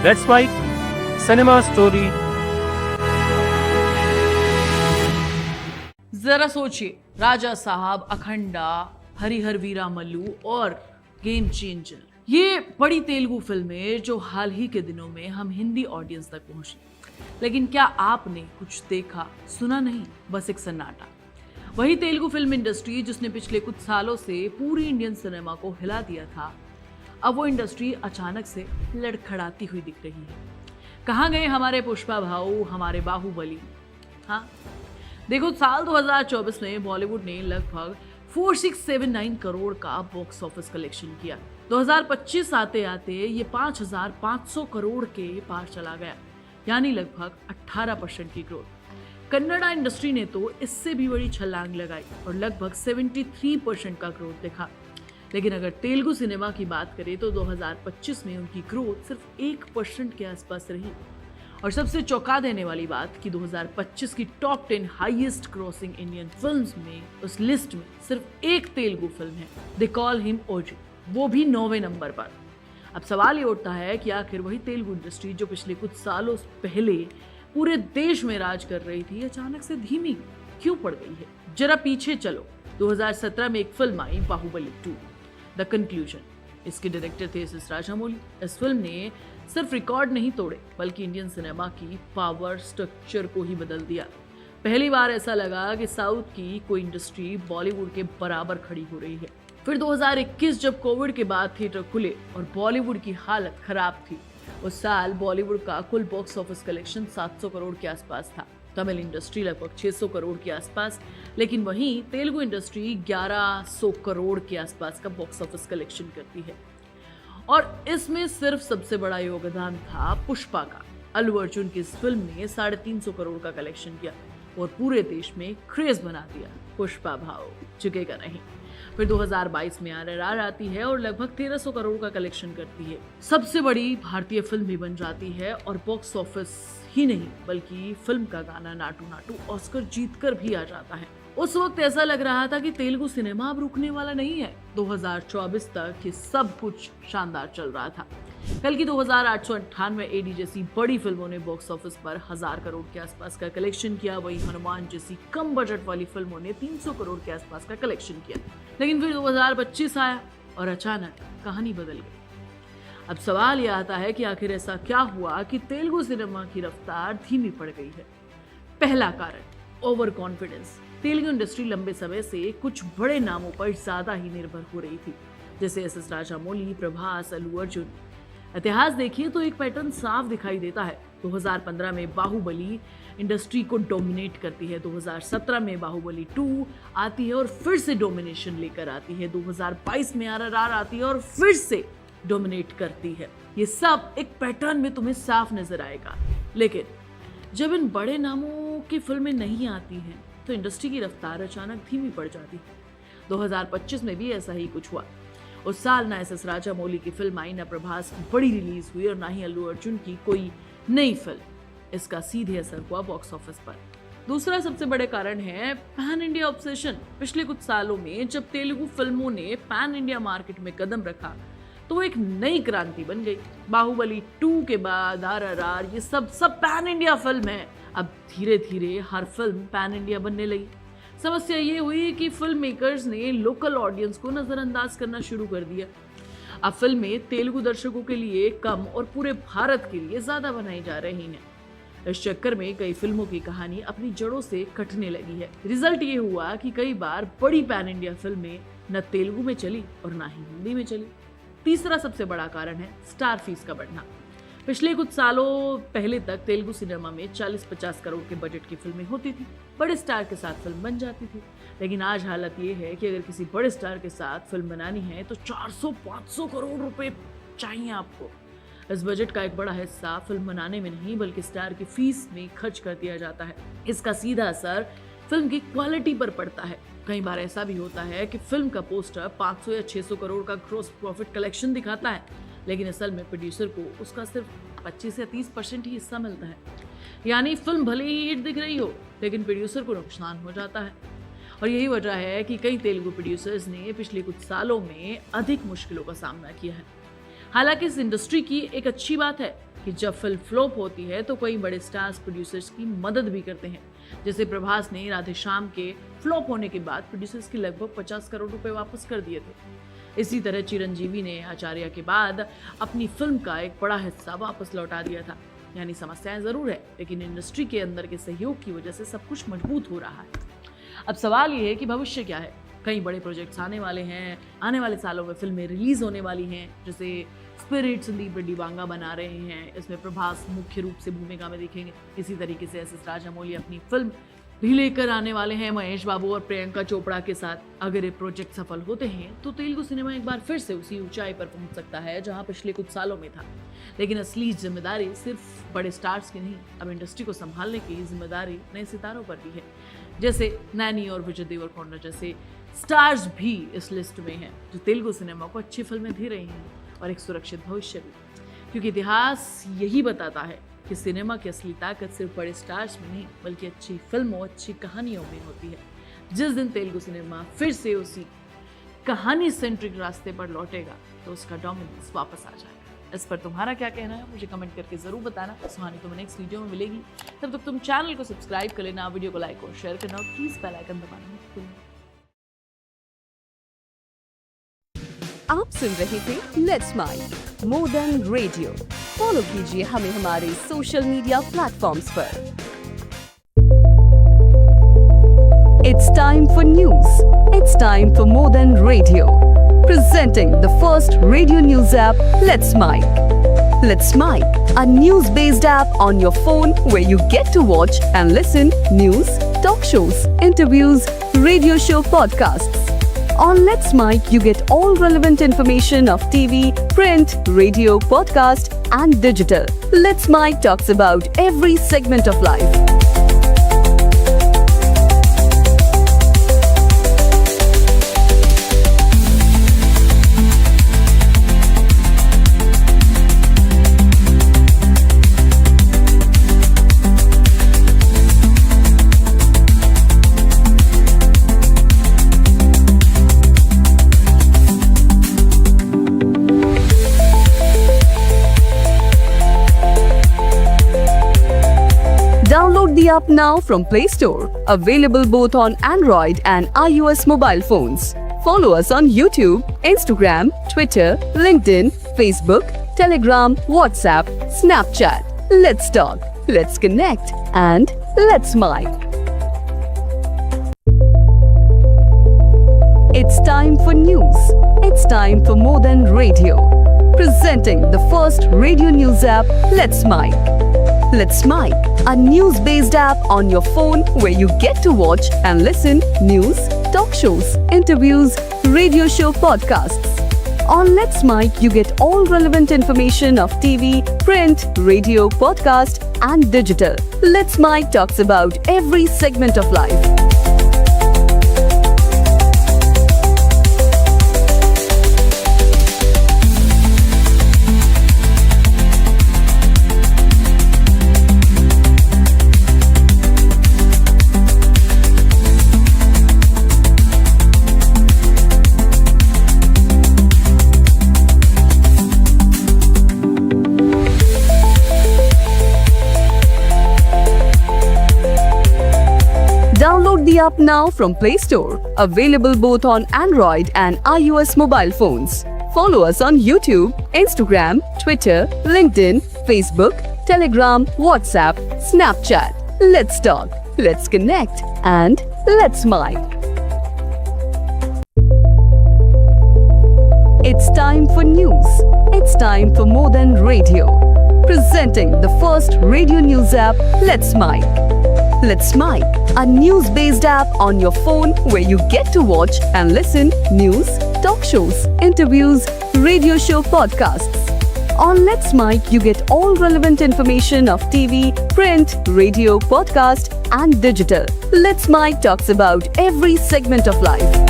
Let's write cinema story. जरा सोचिए, राजा साहब, अखंडा, हरिहर वीरा मल्लू और गेम चेंजर, ये बड़ी तेलुगु फिल्में जो हाल ही के दिनों में हम हिंदी ऑडियंस तक पहुंची। लेकिन क्या आपने कुछ देखा, सुना नहीं, बस एक सन्नाटा। वही तेलुगु फिल्म इंडस्ट्री जिसने पिछले कुछ सालों से पूरी इंडियन सिनेमा को हिला दिया था, अब वो इंडस्ट्री अचानक से लड़खड़ाती हुई दिख रही है। कहाँ गए हमारे पुष्पा भाऊ, हमारे बाहुबली? हाँ, देखो, साल 2024 में बॉलीवुड ने लगभग 4679 करोड़ का बॉक्स ऑफिस कलेक्शन किया। 2025 आते आते ये 5500 करोड़ के पार चला गया, यानी लगभग 18% की ग्रोथ। कन्नड़ा इंडस्ट्री ने तो इससे भी बड़ी छलांग लगाई और लगभग 73% का ग्रोथ दिखा। लेकिन अगर तेलुगु सिनेमा की बात करें तो 2025 में उनकी ग्रोथ सिर्फ 1% के आसपास रही। और सबसे चौंका देने वाली बात कि 2025 की top 10 highest crossing Indian films में उस लिस्ट में सिर्फ एक तेलुगु फिल्म है, दे कॉल हिम ओजी, वो भी 9वें नंबर पर। अब सवाल ये उठता है कि आखिर वही तेलुगु इंडस्ट्री जो पिछले कुछ सालों पहले पूरे देश में राज कर रही थी, अचानक से धीमी क्यों पड़ गई है? जरा पीछे चलो, 2017 में एक फिल्म आई, बाहुबली 2 द कंक्लूजन। इसके डायरेक्टर थे एस राजामौली। इस फिल्म ने सिर्फ रिकॉर्ड नहीं तोड़े, बल्कि इंडियन सिनेमा की पावर स्ट्रक्चर को ही बदल दिया। पहली बार ऐसा लगा कि साउथ की कोई इंडस्ट्री बॉलीवुड के बराबर खड़ी हो रही है। फिर 2021 जब कोविड के बाद थिएटर खुले और बॉलीवुड की हालत खराब थी, उस साल बॉलीवुड का कुल बॉक्स ऑफिस कलेक्शन 700 करोड़ के आसपास था, तमिल इंडस्ट्री लगभग 600 करोड़ के आसपास, लेकिन वहीं तेलुगु इंडस्ट्री 1100 करोड़ के आसपास का बॉक्स ऑफिस कलेक्शन करती है। और इसमें सिर्फ सबसे बड़ा योगदान था पुष्पा का। अल्लू अर्जुन की इस फिल्म ने 350 करोड़ का कलेक्शन किया और पूरे देश में क्रेज बना दिया। पुष्पा भाव झुकेगा नहीं। फिर 2022 में RRR आती है और लगभग 1300 करोड़ का कलेक्शन करती है। सबसे बड़ी भारतीय फिल्म भी बन जाती है और बॉक्स ऑफिस ही नहीं बल्कि फिल्म का गाना नाटू नाटू ऑस्कर जीतकर भी आ जाता है। उस वक्त ऐसा लग रहा था कि तेलुगु सिनेमा अब रुकने वाला नहीं है। 2024 तक ये सब कुछ शानदार चल रहा था। कल की 2898 एडी जैसी बड़ी फिल्मों ने बॉक्स ऑफिस पर 1000 करोड़ के आसपास का कलेक्शन किया। वही हनुमान जैसी कम बजट वाली फिल्मों ने 300 करोड़ के आसपास का कलेक्शन किया। लेकिन फिर 2025 आया और अचानक कहानी बदल गई। अब सवाल यह आता है कि आखिर ऐसा क्या हुआ कि तेलुगु सिनेमा की रफ्तार धीमी पड़ गई है? पहला कारण, ओवर कॉन्फिडेंस। तेलुगु इंडस्ट्री लंबे समय से कुछ बड़े नामों पर ज्यादा ही निर्भर हो रही थी, जैसे एस राजामौली, प्रभास, अल्लू अर्जुन। इतिहास देखिए तो एक पैटर्न साफ दिखाई देता है। 2015 में बाहुबली इंडस्ट्री को डोमिनेट करती है, 2017 में बाहुबली 2 आती है और फिर से डोमिनेशन लेकर आती है, 2022 में RRR आती है और फिर से डोमिनेट करती है। ये सब एक पैटर्न में तुम्हें साफ नजर आएगा। लेकिन जब इन बड़े नामों की फिल्में नहीं आती हैं तो इंडस्ट्री की रफ्तार अचानक धीमी पड़ जाती है। 2025 में भी ऐसा ही कुछ हुआ। उस साल ना एस राजामौली की फिल्म आई, ना प्रभास की बड़ी रिलीज हुई और ना ही अल्लू अर्जुन की कोई नई फिल्म। इसका सीधे असर हुआ बॉक्स ऑफिस पर। दूसरा सबसे बड़े कारण है पैन इंडिया ऑब्सेशन। पिछले कुछ सालों में जब तेलुगु फिल्मों ने पैन इंडिया मार्केट में कदम रखा तो एक नई क्रांति बन गई। बाहुबली 2 के बाद RRR, ये सब पैन इंडिया फिल्म है। अब धीरे धीरे हर फिल्म पैन इंडिया बनने लगी। समस्या ये हुई कि फिल्म मेकर्स ने लोकल ऑडियंस को नजरअंदाज करना शुरू कर दिया। अब फिल्में तेलुगु दर्शकों के लिए कम और पूरे भारत के लिए ज्यादा बनाई जा रही हैं। इस चक्कर में कई फिल्मों की कहानी अपनी जड़ों से कटने लगी है। रिजल्ट ये हुआ कि कई बार बड़ी पैन इंडिया फिल्में न तेलुगु में चली और न ही हिंदी में चली। तीसरा सबसे बड़ा कारण है स्टार फीस का बढ़ना। पिछले कुछ सालों पहले तक तेलुगु सिनेमा में 40-50 करोड़ के बजट की फिल्में होती थी, बड़े स्टार के साथ फिल्म बन जाती थी। लेकिन आज हालत ये है कि अगर किसी बड़े स्टार के साथ फिल्म बनानी है तो 400-500 करोड़ रुपए चाहिए आपको। इस बजट का एक बड़ा हिस्सा फिल्म बनाने में नहीं बल्कि स्टार की फीस में खर्च कर दिया जाता है। इसका सीधा असर फिल्म की क्वालिटी पर पड़ता है। कई बार ऐसा भी होता है कि फिल्म का पोस्टर 500 या 600 करोड़ का ग्रॉस प्रॉफिट कलेक्शन दिखाता है, लेकिन असल में प्रोड्यूसर को उसका सिर्फ 25 या 30% ही हिस्सा मिलता है। यानी फिल्म भले ही हिट दिख रही हो लेकिन प्रोड्यूसर को नुकसान हो जाता है। और यही वजह है कि कई तेलुगु प्रोड्यूसर्स ने पिछले कुछ सालों में अधिक मुश्किलों का सामना किया है। हालांकि इस इंडस्ट्री की एक अच्छी बात है कि जब फिल्म फ्लॉप होती है तो कई बड़े स्टार्स प्रोड्यूसर्स की मदद भी करते हैं। जैसे प्रभास ने राधेश्याम के फ्लॉप होने के बाद प्रोड्यूसर्स की लगभग 50 करोड़ रुपए वापस कर दिए थे। इसी तरह चिरंजीवी ने आचार्य के बाद अपनी फिल्म का एक बड़ा हिस्सा वापस लौटा दिया था। यानी समस्याएं जरूर है, लेकिन इंडस्ट्री के अंदर के सहयोग की वजह से सब कुछ मजबूत हो रहा है। अब सवाल ये है कि भविष्य क्या है। कई बड़े प्रोजेक्ट्स आने वाले हैं, आने वाले सालों में फिल्में रिलीज होने वाली हैं। जैसे स्पिरिट संदीप रेड्डी बांगा बना रहे हैं, इसमें प्रभास मुख्य रूप से भूमिका में दिखेंगे। इसी तरीके से एस राजामौली अपनी फिल्म भी लेकर आने वाले हैं महेश बाबू और प्रियंका चोपड़ा के साथ। अगर ये प्रोजेक्ट सफल होते हैं तो तेलुगु सिनेमा एक बार फिर से उसी ऊंचाई पर पहुंच सकता है जहां पिछले कुछ सालों में था। लेकिन असली जिम्मेदारी सिर्फ बड़े स्टार्स की नहीं, अब इंडस्ट्री को संभालने की जिम्मेदारी नए सितारों पर भी है। जैसे नैनी और विजय देवरकोंडा जैसे स्टार्स भी इस लिस्ट में हैं, जो तेलुगु सिनेमा को अच्छी फिल्में दे रहे हैं और एक सुरक्षित भविष्य भी। क्योंकि इतिहास यही बताता है कि सिनेमा की असली ताकत सिर्फ बड़े स्टार्स में नहीं, बल्कि अच्छी फिल्मों, अच्छी कहानियों में होती है। जिस दिन तेलुगु सिनेमा फिर से उसी कहानी सेंट्रिक रास्ते पर लौटेगा तो उसका डोमिनेंस वापस आ जाएगा। इस पर तुम्हारा क्या कहना है मुझे कमेंट करके जरूर बताना। सुहानी तुम्हें नेक्स्ट वीडियो में मिलेगी। तब तक तुम चैनल को सब्सक्राइब कर लेना, वीडियो को लाइक और शेयर करना और प्लीज बेल आइकन दबाना मत भूलना। आप सुन रहे थे let's mic more than radio. Follow कीजिए हमें हमारे सोशल मीडिया प्लेटफॉर्म्स पर। It's time for news. It's time for more than radio. Presenting the first radio news app, Let's Mic. Let's Mic, a news-based app on your phone where you get to watch and listen news, talk shows, interviews, radio show podcasts. On Let's Mic, you get all relevant information of TV, print, radio, podcast, and digital. Let's Mic talks about every segment of life. Download the app now from Play Store. Available both on Android and iOS mobile phones. Follow us on YouTube, Instagram, Twitter, LinkedIn, Facebook, Telegram, WhatsApp, Snapchat. Let's talk, let's connect, and let's mic. It's time for news. It's time for more than radio. Presenting the first radio news app, Let's Mic. Let's Mic, a news-based app on your phone where you get to watch and listen news, talk shows, interviews, radio show podcasts. On Let's Mic, you get all relevant information of TV, print, radio, podcast, and digital. Let's Mic talks about every segment of life. Download the app now from Play Store. Available both on Android and iOS mobile phones. Follow us on YouTube, Instagram, Twitter, LinkedIn, Facebook, Telegram, WhatsApp, Snapchat. Let's talk, let's connect, and let's mic. It's time for news. It's time for more than radio. Presenting the first radio news app, Let's Mic. Let's Mic, a news-based app on your phone where you get to watch and listen news, talk shows, interviews, radio show podcasts. On Let's Mic, you get all relevant information of TV, print, radio, podcast, and digital. Let's Mic talks about every segment of life.